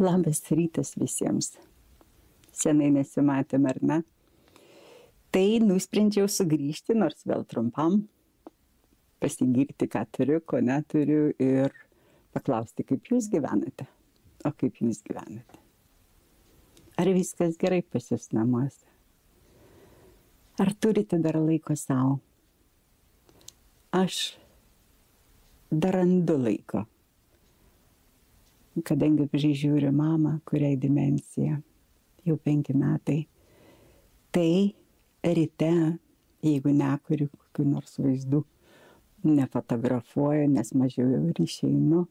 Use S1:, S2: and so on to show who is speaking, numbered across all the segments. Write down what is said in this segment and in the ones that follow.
S1: Labas rytas visiems. Senai nesimatėm, ar ne? Tai nusprendžiau sugrįžti, nors vėl trumpam, pasigirti, ką turiu, ko neturiu ir paklausti, kaip jūs gyvenate. O kaip jūs gyvenate? Ar viskas gerai pas jūs namuose? Ar turite dar laiko savo? Aš dar randu laiko, kadangi prižiūriu mamą, kuriai demencija jau 5 metai. Tai ryte, jeigu nekuriu kokių nors vaizdų, nefotografuoju, nes mažiau jau ir išeinu,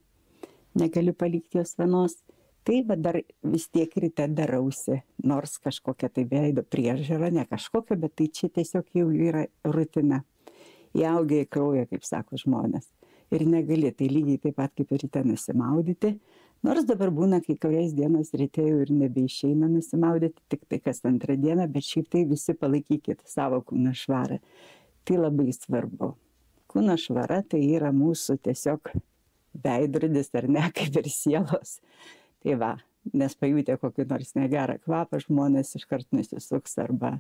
S1: negaliu palikti jos vienos, tai dar vis tiek ryte darausi, nors kažkokia tai veido priežiūra, ne kažkokia, bet tai čia tiesiog jau yra rutina. Įaugia į kraują, kaip sako žmonės. Ir negali, tai lygiai taip pat kaip ryte nusimaudyti. Nors dabar būna kai kuriais dienos ryte jau ir nebeišeina nusimaudyti, tik tai kas antrą dieną, bet šiaip tai visi palaikykite savo kūno švarą. Tai labai svarbu. Kūno švara tai yra mūsų tiesiog veidrodis, ar ne, kaip ir sielos. Tai va, nes pajutę kokį nors negerą kvapą, žmonės iškart nusisuks arba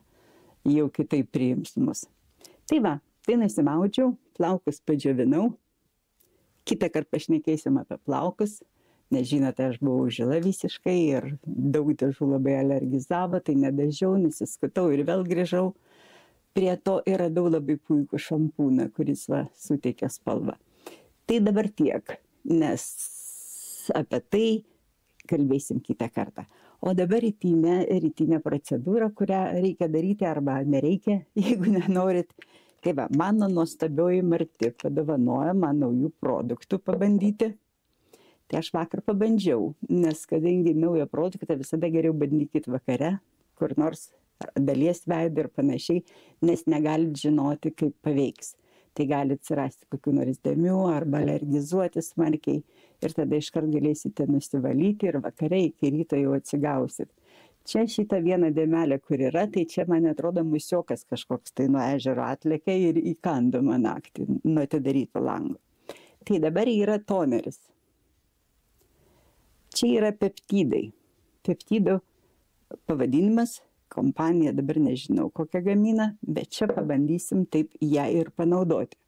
S1: jau kitaip priims mus. Tai va, tai nusimaudžiau, plaukus padžiovinau. Kitą kartą pašnekėsim apie plaukus. Nes žinote, aš buvau žila visiškai ir daug dažų labai alergizavo, tai nedažiau, nusiskutau ir vėl grįžau. Prie to ir radau labai puikų šampūną, kuris suteikia spalvą. Tai dabar tiek, nes apie tai kalbėsim kitą kartą. O dabar rytinė procedūra, kurią reikia daryti arba nereikia, jeigu nenorit. Tai va, mano nuostabioji Marti padovanojo man naujų produktų pabandyti. Tai aš vakar pabandžiau, nes kadangi naują produktą visada geriau bandykit vakare, kur nors dalies veidą ir panašiai, nes negalit žinoti, kaip paveiks. Tai gali atsirasti kokių nors dėmių arba alergizuoti smarkiai ir tada iškart galėsite nusivalyti ir vakare iki ryto jau atsigausit. Čia šitą vieną dėmelę, kur yra, tai čia man atrodo musiokas kažkoks tai nuo ežero atlėkė ir įkando man naktį nuo atidaryto lango. Tai dabar yra toneris. Čia yra peptidai. Peptidų pavadinimas, kompanija dabar nežinau kokią gamina, bet čia pabandysim taip ją ir panaudoti.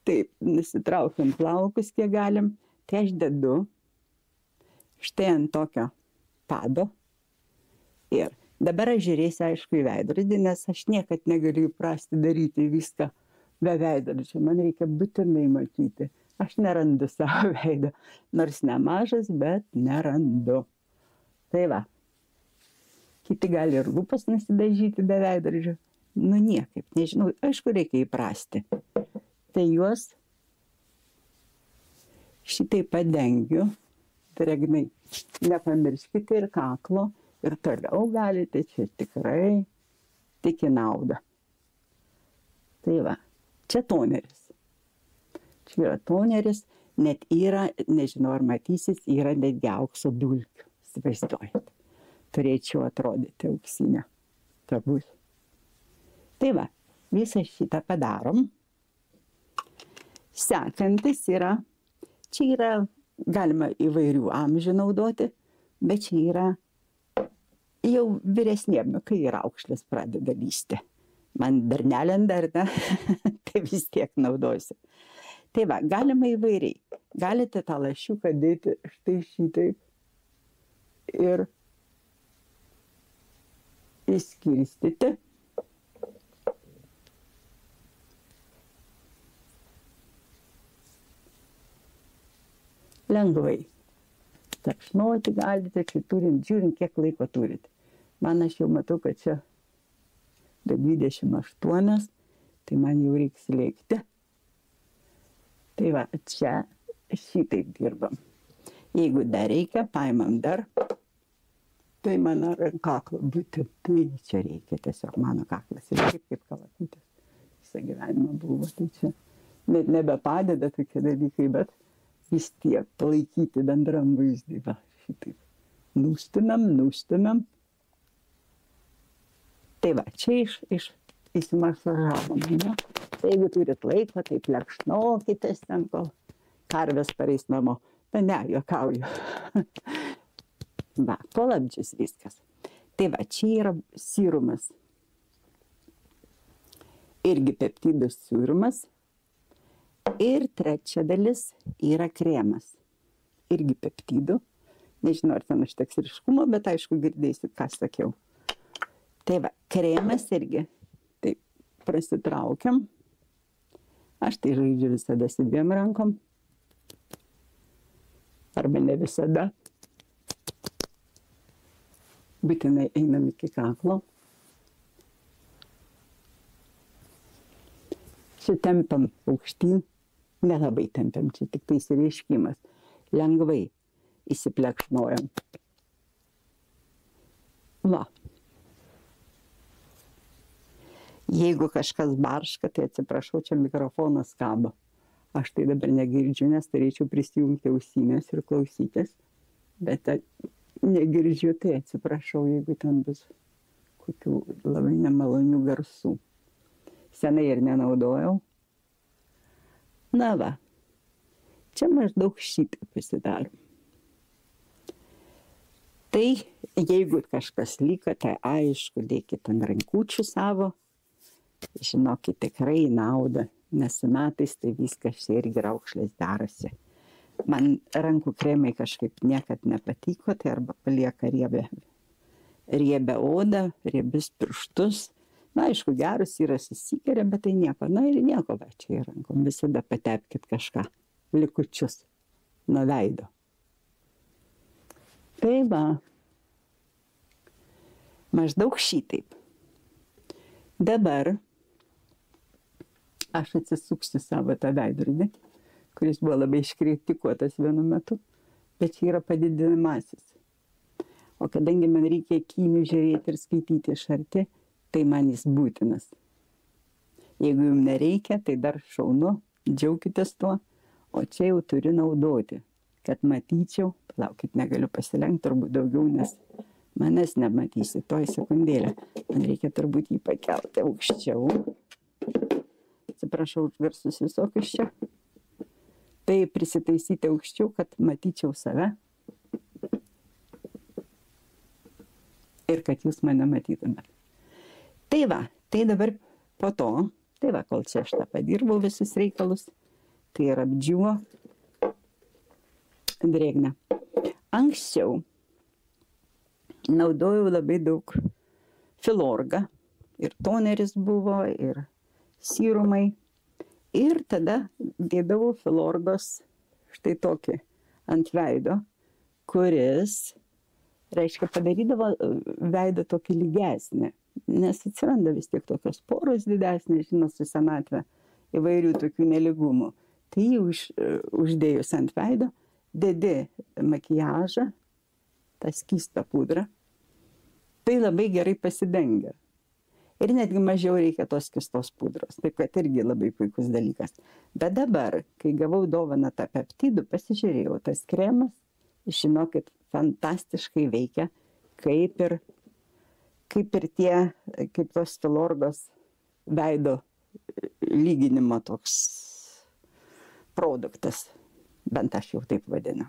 S1: Taip, nusitraukiam plaukus kiek galim, tai aš dedu štai ant tokio pado ir dabar aš žiūrėsiu aišku į veidrodį, nes aš niekad negaliu įprasti daryti viską be veidrodžio, man reikia būtinai matyti. Aš nerandu savo veido, nors nemažas, bet nerandu. Tai va, kiti gali ir lūpas nusidažyti be veidrodžio. Nu niekaip, nežinau, aišku reikia įprasti. Tai juos šitai padengiu, drėgnai. Nepamirškite ir kaklo, ir toliau galite, čia tikrai tik į naudą. Tai va, čia toneris. Čia yra toneris, net yra, nežinau ar matysis, yra netgi aukso dulkių. Įsivaizduojate. Turėčiau atrodyti auksinę. Tabus. Tai va, visą šitą padarom. Sekantis yra, čia yra, galima įvairių amžių naudoti, bet čia yra jau vyresniem, kai ir aukšlės pradeda lysti. Man dar nelenda, ar ne? Tai vis tiek naudosiu. Tai va, galima įvairiai. Galite tą lašiuką dėti štai šitaip ir įskirstyti. Lengvai. Tapšnoti galite, čia turint, žiūrint, kiek laiko turite. Man aš jau matau, kad čia 28, tai man jau reiks lėkti. Tai va, čia šitaip dirbam. Jeigu dar reikia, paimam dar. Tai mano kaklo būti, tai čia reikia tiesiog mano kaklas. Ir kaip kalakutės visą gyvenimą buvo. Tai čia net nebepadeda tokie dalykai, bet vis tiek palaikyti bendram vaizdui. Va, šitaip. Nustumiam. Tai va, čia įsimasažavom. Jeigu turit laiko, tai plekšnokitės ten, kol karvės pareis namo. Na ne, juokauju. Va, kolabdžius viskas. Tai va, čia yra sirumas. Irgi peptidų sirumas. Ir trečia dalis yra kremas. Irgi peptidų. Nežinau, ar ten užteks ryškumo, bet aišku girdėsit, ką sakiau. Tai va, kremas irgi. Taip, prasitraukiam. Aš tai žaidžiu visada su 2 rankom. Arba ne visada. Būtinai einam iki kaklo. Čia tempiam aukštyn. Nelabai tempiam, čia tik tai įsireiškimas. Lengvai įsiplekšnojam. Va. Jeigu kažkas barška, tai atsiprašau, čia mikrofonas kabo. Aš tai dabar negirdžiu, nes turėčiau prisijungti ausinės ir klausytis. Bet negirdžiu, tai atsiprašau, jeigu ten bus kokių labai nemalonių garsų. Senai ir nenaudojau. Na va, čia maždaug šitą pasidarom. Tai jeigu kažkas liko, tai aišku, dėkit ant rankučių savo. Žinokit, tikrai nauda, nes su metais tai viskas irgi raukšlės darosi. Man rankų kremai kažkaip niekad nepatiko, tai arba palieka riebę odą, riebius pirštus. Na, aišku, gerus yra susikeria, bet tai nieko. Na ir nieko, va, čia rankom visada patepkit kažką, likučius nuo veido. Tai va, maždaug šitaip. Dabar aš atsisuksiu savo tą veidrodį, kuris buvo labai iškritikuotas vienu metu, bet čia yra padidinamasis. O kadangi man reikia akinių žiūrėti ir skaityti iš arti, tai man jis būtinas. Jeigu jums nereikia, tai dar šaunu, džiaukitės tuo, o čia jau turiu naudoti, kad matyčiau, palaukit, negaliu pasilenkti turbūt daugiau, nes manęs nematysi, toj sekundėlę. Man reikia turbūt jį pakelti aukščiau. Atsiprašau už garsus visokius čia. Tai prisitaisyti aukščiau, kad matyčiau save. Ir kad jūs mane matytumėte. Tai va, tai dabar po to, tai va, kol čia aš tą padirbau visus reikalus, tai ir apdžiuvo drėgna. Anksčiau naudojau labai daug Filorga, ir toneris buvo, ir sirumai. Ir tada dėdavau Filorgos štai tokį ant veido, kuris, reiškia, padarydavo veidą tokį lygesnį. Nes atsiranda vis tiek tokios poros didesnės, žinot, su senatvė, įvairių tokių neligumų. Tai jį uždėjus ant veido, dedi makiažą, tą skystą pudrą, tai labai gerai pasidengia. Ir netgi mažiau reikia tos skystos pudros, taip kad irgi labai puikus dalykas. Bet dabar, kai gavau dovaną tą peptidų, pasižiūrėjau, tas kremas, žinokit, fantastiškai veikia, kaip ir tos Filorgos veido lyginimo toks produktas, bent aš jau taip vadinu.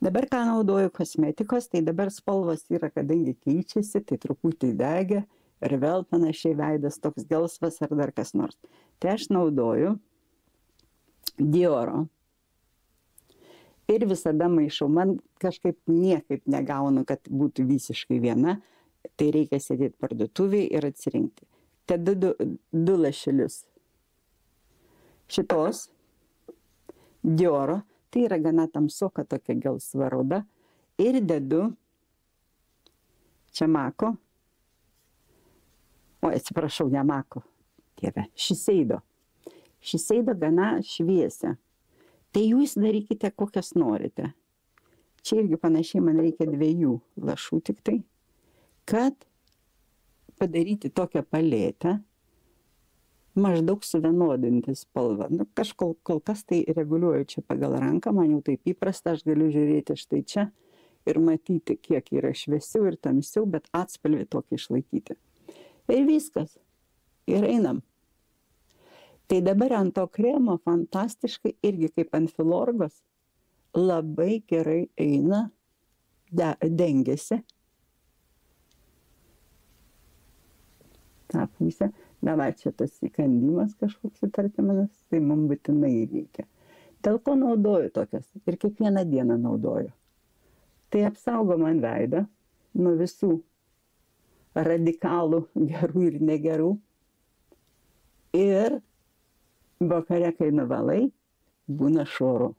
S1: Dabar ką naudoju kosmetikos, tai dabar spalvos yra, kadangi keičiasi, tai truputį degė ir vėl panašiai veidas toks gelsvas ar dar kas nors. Tai aš naudoju Dioro ir visada maišau. Man kažkaip niekaip negaunu, kad būtų visiškai viena. Tai reikia sėdėti parduotuvėje ir atsirinkti. Tada du lašelius šitos Dioro, tai yra gana tamsoka tokia gelsva ruda, ir dedu čia Mako, atsiprašau, ne Mako, dieve, Šiseido. Šiseido gana šviesia. Tai jūs darykite kokias norite. Čia irgi panašiai man reikia 2 lašų tik tai, kad padaryti tokią paletę, maždaug suvienodinti spalvą. Nu, kol kas tai reguliuoju čia pagal ranką, man jau taip įprasta, aš galiu žiūrėti štai čia ir matyti, kiek yra šviesiau ir tamsiau, bet atspalvį tokį išlaikyti. Ir viskas. Ir einam. Tai dabar ant to kremo fantastiškai, irgi kaip ant Filorgos, labai gerai eina dengiasi. Ta pusė. Na va, čia tas įkandimas kažkoks įtartinas, tai man būtinai reikia. Dėl ko naudoju tokias? Ir kiekvieną dieną naudoju. Tai apsaugo man veidą nuo visų radikalų, gerų ir negerų. Ir vakare, kai nuvalai, būna šoru.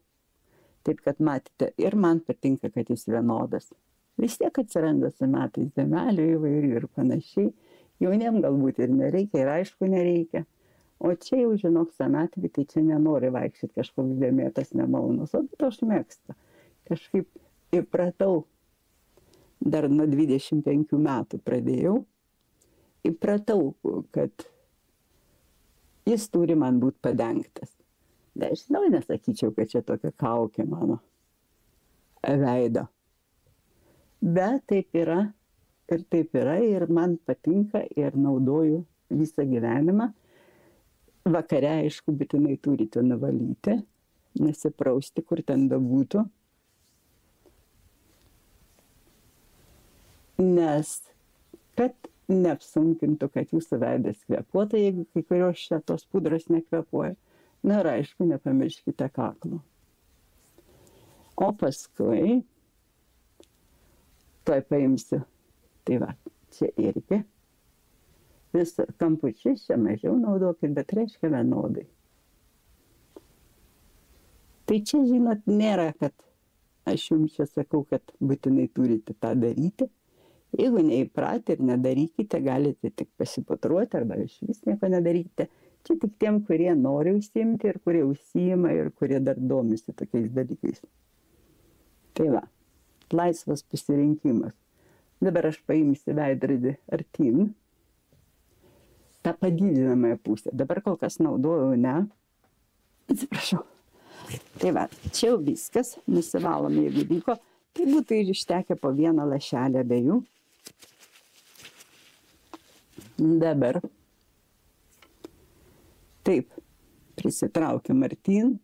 S1: Taip, kad matėte, ir man patinka, kad jis vienodas. Vis tiek atsiranda su metais dėmelių įvairių ir panašiai. Jauniem galbūt ir nereikia, ir aišku nereikia. O čia jau, žinok, senatvė, tai čia nenori vaikščioti kažkoks dėmėtas nemalonus, o bet aš mėgstu. Kažkaip įpratau, dar nuo 25 metų pradėjau, įpratau, kad jis turi man būti padengtas. Nežinau, nesakyčiau, kad čia tokia kaukė mano veido. Bet taip yra. Ir taip yra, ir man patinka, ir naudoju visą gyvenimą. Vakare, aišku, būtinai turite nuvalyti, nesiprausti, kur ten bebūtų. Nes, kad neapsunkintų, kad jūsų veidas kvėpuotų, jeigu kai kurios šitos pudros nekvėpuoja. Na ir aišku, nepamirškite kaklo. O paskui, tuoj paimsiu. Tai va, čia irgi. Visą kampučius čia mažiau naudokit, bet reiškia vienodai. Tai čia, žinot, nėra, kad aš jums čia sakau, kad būtinai turite tą daryti. Jeigu neįpratę ir nedarykite, galite tik pasiputruoti arba iš vis nieko nedarykite. Čia tik tiem, kurie nori užsiimti ir kurie užsiima ir kurie dar domisi tokiais dalykais. Tai va, laisvas pasirinkimas. Dabar aš paimsiu veidrodį artyn, tą padidinamąją pusę. Dabar kol kas naudoju, ne. Atsiprašau. Tai va, čia jau viskas, nusivalom, jeigu liko. Tai būtų ir ištekę po vieną lašelę abiejų. Dabar. Taip, prisitraukiam artyn.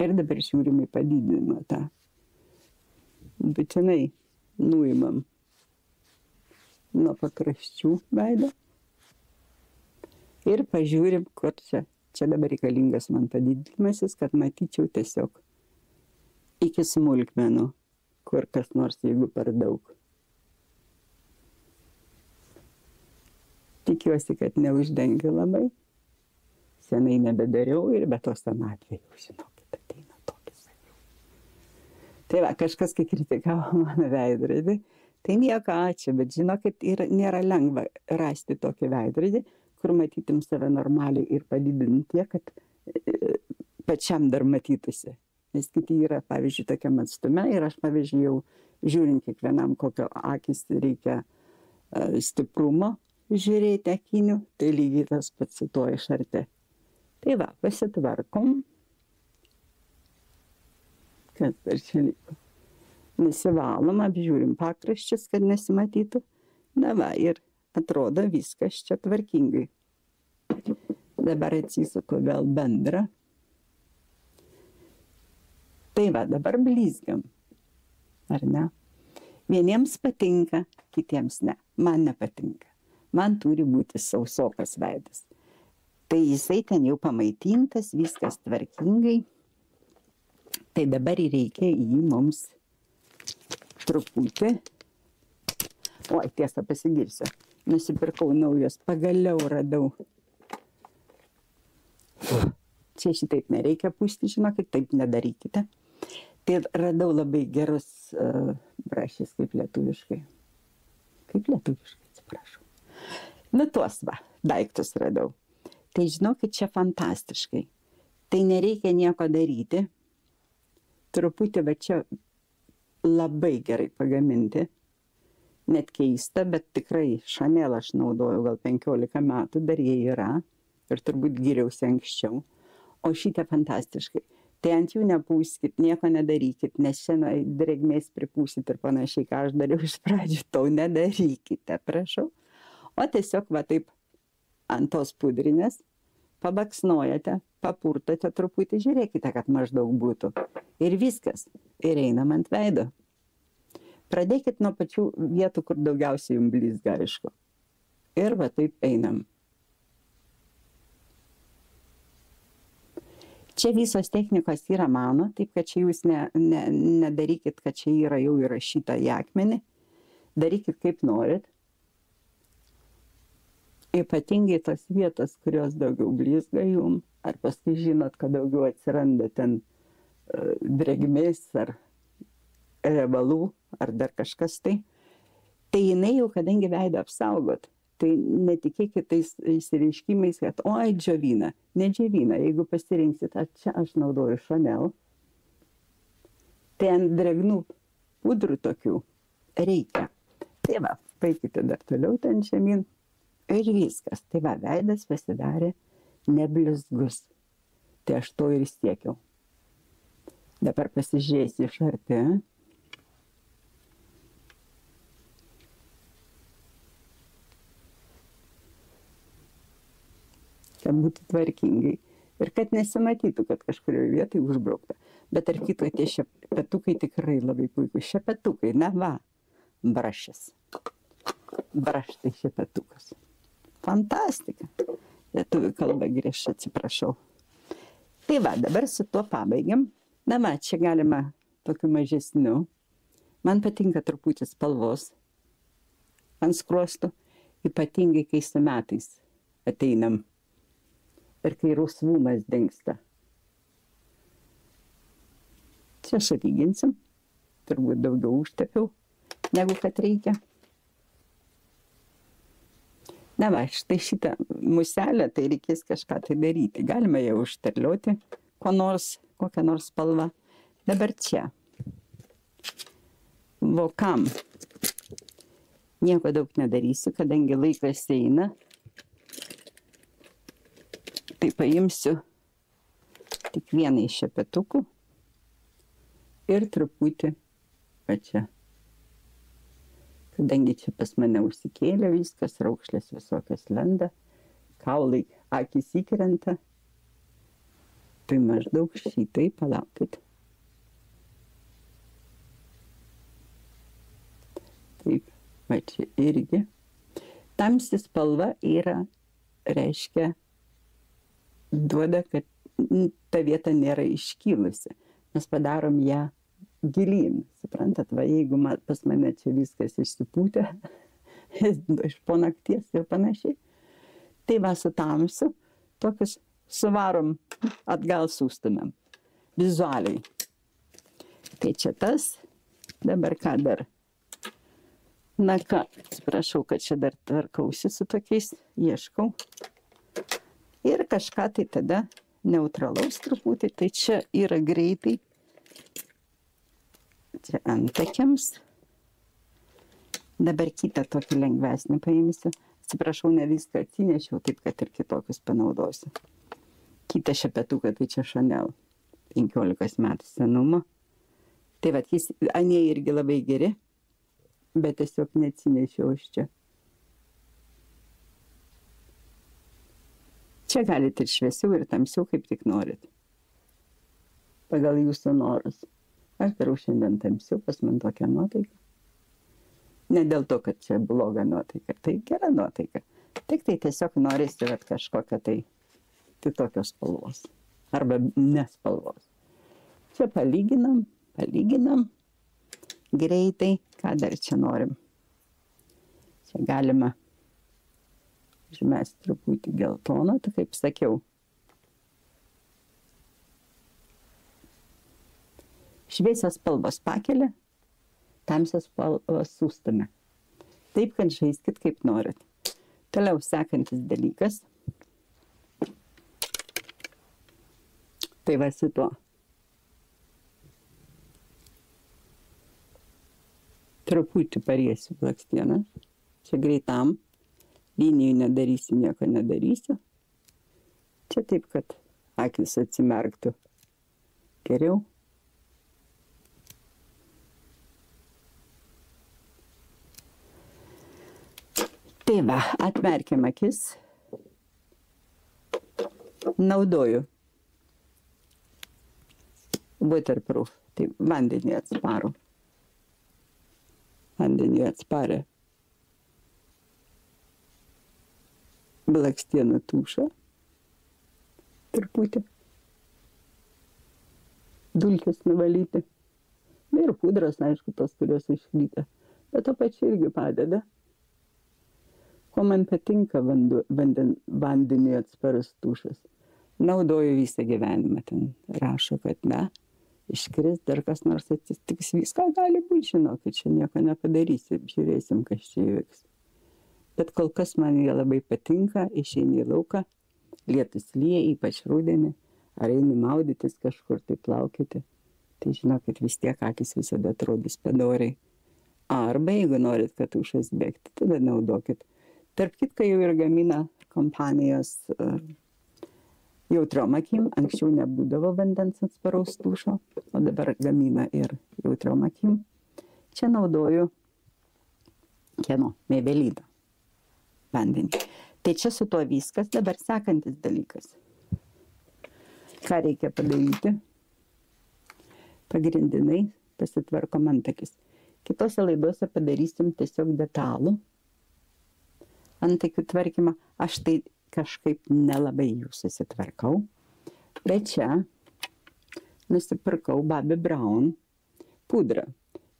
S1: Ir dabar žiūrim į padidinimą tą. Būtinai nuimam nuo pakraščių veido ir pažiūrim, kur čia dabar reikalingas man padidinimasis, kad matyčiau tiesiog iki smulkmenų, kur kas nors, jeigu per daug. Tikiuosi, kad neuždengiu labai. Senai nebedariau ir be to senatvė, žinokit, ateina tokis. Tai va, kažkas, kai kritikavo mano veidrodį, tai nieko ačiū, bet žinokit, nėra lengva rasti tokį veidrodį, kur matytum save normaliai ir padidinti tiek, kad pačiam dar matytųsi. Nes kiti yra, pavyzdžiui, tokiam atstume ir aš, pavyzdžiui, jau žiūrint kiekvienam, kokio akis reikia stiprumo žiūrėti akinių, tai lygiai tas pats su tuo iš arti. Tai va, pasitvarkom. Kas dar čia liko? Nusivalom, apžiūrim pakraščius, kad nesimatytų. Na va, ir atrodo viskas čia tvarkingai. Dabar atsisuku vėl bendrą. Tai va, dabar blizgiam. Ar ne? Vieniems patinka, kitiems ne. Man nepatinka. Man turi būti sausokas veidas. Tai jisai ten jau pamaitintas, viskas tvarkingai. Tai dabar reikia jį mums truputį. Oi, tiesa, pasigirsiu. Nusipirkau naujos, pagaliau radau. Čia šitaip nereikia pūsti, žinokit, taip nedarykite. Tai radau labai gerus brašis, kaip lietuviškai. Kaip lietuviškai, atsiprašau. Nu, tuos va, daiktus radau. Tai žinokit, čia fantastiškai. Tai nereikia nieko daryti. Truputį va čia labai gerai pagaminti. Net keista, bet tikrai Chanel aš naudoju gal 15 metų, dar jie yra. Ir turbūt geriausi anksčiau. O šitą fantastiškai. Tai ant jų nepūskit, nieko nedarykit, nes šiandien drėgmės pripūsit ir panašiai, ką aš dariau iš pradžių, to nedarykite, prašau. O tiesiog va taip ant tos pudrinės pabaksnojate, papurtate truputį, žiūrėkite, kad maždaug būtų. Ir viskas. Ir einam ant veido. Pradėkit nuo pačių vietų, kur daugiausiai jums blizga, aišku. Ir va taip einam. Čia visos technikos yra mano, taip kad čia jūs nedarykit, kad čia yra jau įrašyta į akmenį. Darykit kaip norit. Ypatingai tos vietos, kurios daugiau blizga jum, ar paskui žinot, kad daugiau atsiranda ten drėgmės ar riebalų, ar dar kažkas tai. Tai jinai jau, kadangi veidą apsaugot, tai netikėkit tais išsireiškimais, kad oi, džiovina. Ne džiovina, jeigu pasirinksit, čia aš naudoju Chanel, tai ant drėgnų pudrų tokių reikia. Tai va, paikite dar toliau ten žemyn ir viskas. Tai va, veidas pasidarė neblizgus. Tai aš to ir siekiau. Dabar pasižiūrėsiu iš arti. Kad būtų tvarkingai. Ir kad nesimatytų, kad kažkurioje vietoje užbraukta. Bet tarp kitko, tie šepetukai tikrai labai puikūs. Šepetukai, na va, brašis. Braštai šepetukas. Fantastika. Lietuvių kalba griežta, atsiprašau. Tai va, dabar su tuo pabaigiam. Na va, čia galima tokiu mažesniu. Man patinka truputį spalvos ant skruostų. Ypatingai, kai su metais ateinam. Ir kai rusvumas dingsta. Čia sulyginsim. Turbūt daugiau užtepiau, negu kad reikia. Na va, štai šitą muselę, tai reikės kažką tai daryti. Galima jau užterlioti kokią nors spalvą. Dabar čia. Vokam. Nieko daug nedarysiu, kadangi laikas eina. Tai paimsiu tik vieną iš šepetukų ir truputį va čia. Kadangi čia pas mane užsikėlė viskas, raukšlės visokios lenda, kaulai akys įkrenta, tai maždaug šitai palaukit. Taip, va čia irgi. Tamsi spalva yra, reiškia, duoda, kad ta vieta nėra iškylusi. Mes padarom ją gilyn. Suprantat, va, jeigu pas mane čia viskas išsipūtė iš po nakties ir panašiai, tai va su tamsiu tokius suvarom atgal sūstumėm. Vizualiai. Tai čia tas. Dabar ką dar? Na ką, atsiprašau, kad čia dar tvarkausi su tokiais. Ieškau. Ir kažką tai tada neutralaus truputį, tai čia yra greitai. Čia antakiams. Dabar kitą tokį lengvesnį paimsiu. Atsiprašau, ne viską atsinešiau, taip kad ir kitokius panaudosiu. Kitą šepetuką, tai čia Chanel. 15 metų senumo. Tai va, anie irgi labai geri, bet tiesiog neatsinešiau iš čia. Čia galite ir šviesiau, ir tamsiau, kaip tik norit. Pagal jūsų norus. Aš darau šiandien tamsiau, pas man tokia nuotaika. Ne dėl to, kad čia bloga nuotaika, tai gera nuotaika. Tik tai tiesiog norisi kažkokią tai kitokios spalvos. Arba nespalvos. Čia palyginam. Greitai, ką dar čia norim. Čia galima užmesti truputį geltoną, tai kaip sakiau. Šviesios spalvos pakelia, tamsios spalvos sūstume. Taip, kad žaiskit kaip norit. Toliau sekantis dalykas. Tai va su tuo. Truputį pariesiu blakstieną. Čia greitam. Linijų nedarysiu, nieko nedarysiu. Čia taip, kad akis atsimerktų geriau. Tai va, atmerkiam akis. Naudoju waterproof, tai vandenį atsparų. vandeniui atsparę blakstienų tušą, truputį, dulkes nuvalyti. Ir pudras, aišku, tos, kurios išlyta. Bet to pačiu irgi padeda. Ko man patinka vandeniui atsparus tušas. Naudoju visą gyvenimą. Ten rašo, kad ne, iškris, dar kas nors atsitiks. Viską gali būti, žinokit, čia nieko nepadarysi. Žiūrėsim, kas čia įvyks. Bet kol kas man jie labai patinka, išeini į lauką, lietus lyja, ypač rudenį, ar eini maudytis kažkur, tai plaukioti. Tai žinokit, vis tiek akis visada atrodys padoriai. Arba jeigu norit, kad tušas bėgti, tada naudokit. Tarp kitko jau ir gamina kompanijos jautriom akim. Anksčiau nebūdavo vandens atsparaus tušo, o dabar gamina ir jautriom akim. Čia naudoju kieno? Maybelline vandenį. Tai čia su tuo viskas. Dabar sekantis dalykas. Ką reikia padaryti? Pagrindinai pasitvarkom antakis. Kitose laidose padarysim tiesiog detalų antakių tvarkymą. Aš tai kažkaip nelabai jų susitvarkau. Bet čia nusipirkau Bobbi Brown pudrą.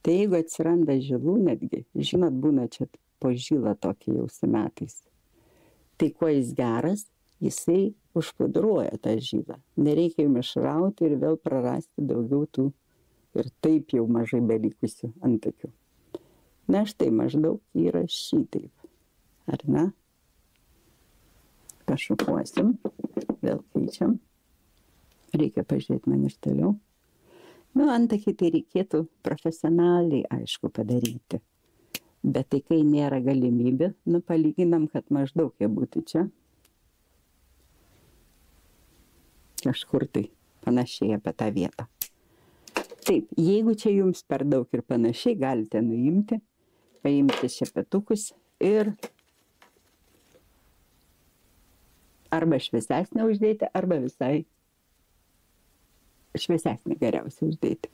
S1: Tai jeigu atsiranda žilų netgi, žinot, būna čia po žilą tokį jau su metais. Tai kuo jis geras, jisai užpudruoja tą žilą. Nereikia jų išrauti ir vėl prarasti daugiau tų ir taip jau mažai belikusių antakių. Na štai maždaug yra šitaip. Ar ne? Pašukuosim, vėl keičiam. Reikia pažiūrėti man iš toliau. Nu, antakiai tai reikėtų profesionaliai, aišku, padaryti. Bet tai kai nėra galimybė, nu, palyginam, kad maždaug jie būtų čia. Kažkur tai panašiai apie tą vietą. Taip, jeigu čia jums per daug ir panašiai, galite nuimti, paimti šepetukus ir arba šviesesnę uždėti, arba visai šviesesnį geriausiai uždėti.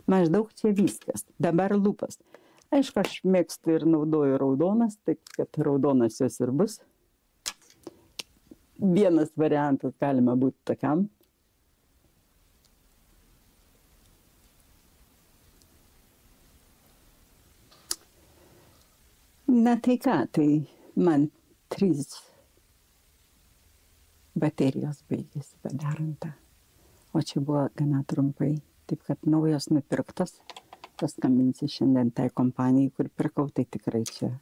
S1: Maždaug čia viskas. Dabar lūpas. Aišku, aš mėgstu ir naudoju raudonas, tai kad raudonas jos ir bus. Vienas variantas galima būti tokiam. Na tai ką, tai man 3 baterijos baigėsi padarant tą. O čia buvo gana trumpai, taip kad naujos nupirktos. Paskambinsiu šiandien tai kompanijai, kur pirkau, tai tikrai čia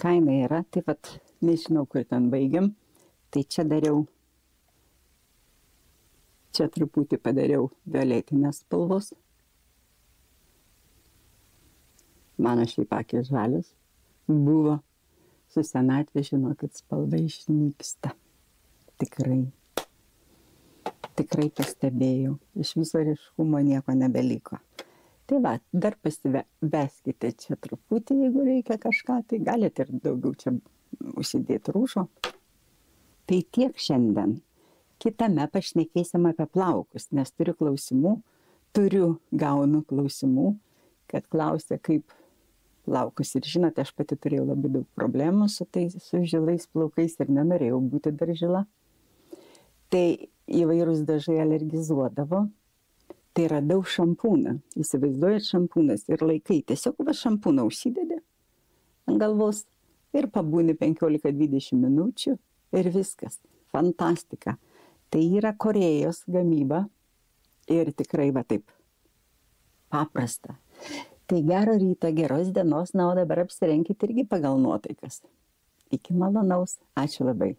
S1: kaina yra. Taip pat nežinau, kur ten baigiam. Tai čia dariau, čia truputį padariau violetinės spalvos. Mano šiaip akys žalios buvo. Su senatvė, žinokit, spalva išnyksta. Tikrai. Tikrai pastebėjau. Iš viso ryškumo nieko nebeliko. Tai va, dar pasiveskite čia truputį, jeigu reikia kažką, tai galite ir daugiau čia užsidėti rūšo. Tai tiek šiandien. Kitame pašnekėsim apie plaukus, nes gaunu klausimų, kad klausia, kaip plaukus. Ir žinote, aš pati turėjau labai daug problemų su žilais plaukais ir nenorėjau būti dar žila. Tai įvairūs dažai alergizuodavo. Tai radau šampūną. Įsivaizduojat šampūnas ir laikai. Tiesiog va šampūną užsidedi ant galvos ir pabūni 15-20 minučių ir viskas. Fantastika. Tai yra Korėjos gamyba ir tikrai va taip paprasta. Tai gero ryto, geros dienos, na, o dabar apsirenkit irgi pagal nuotaikas. Iki malonaus. Ačiū labai.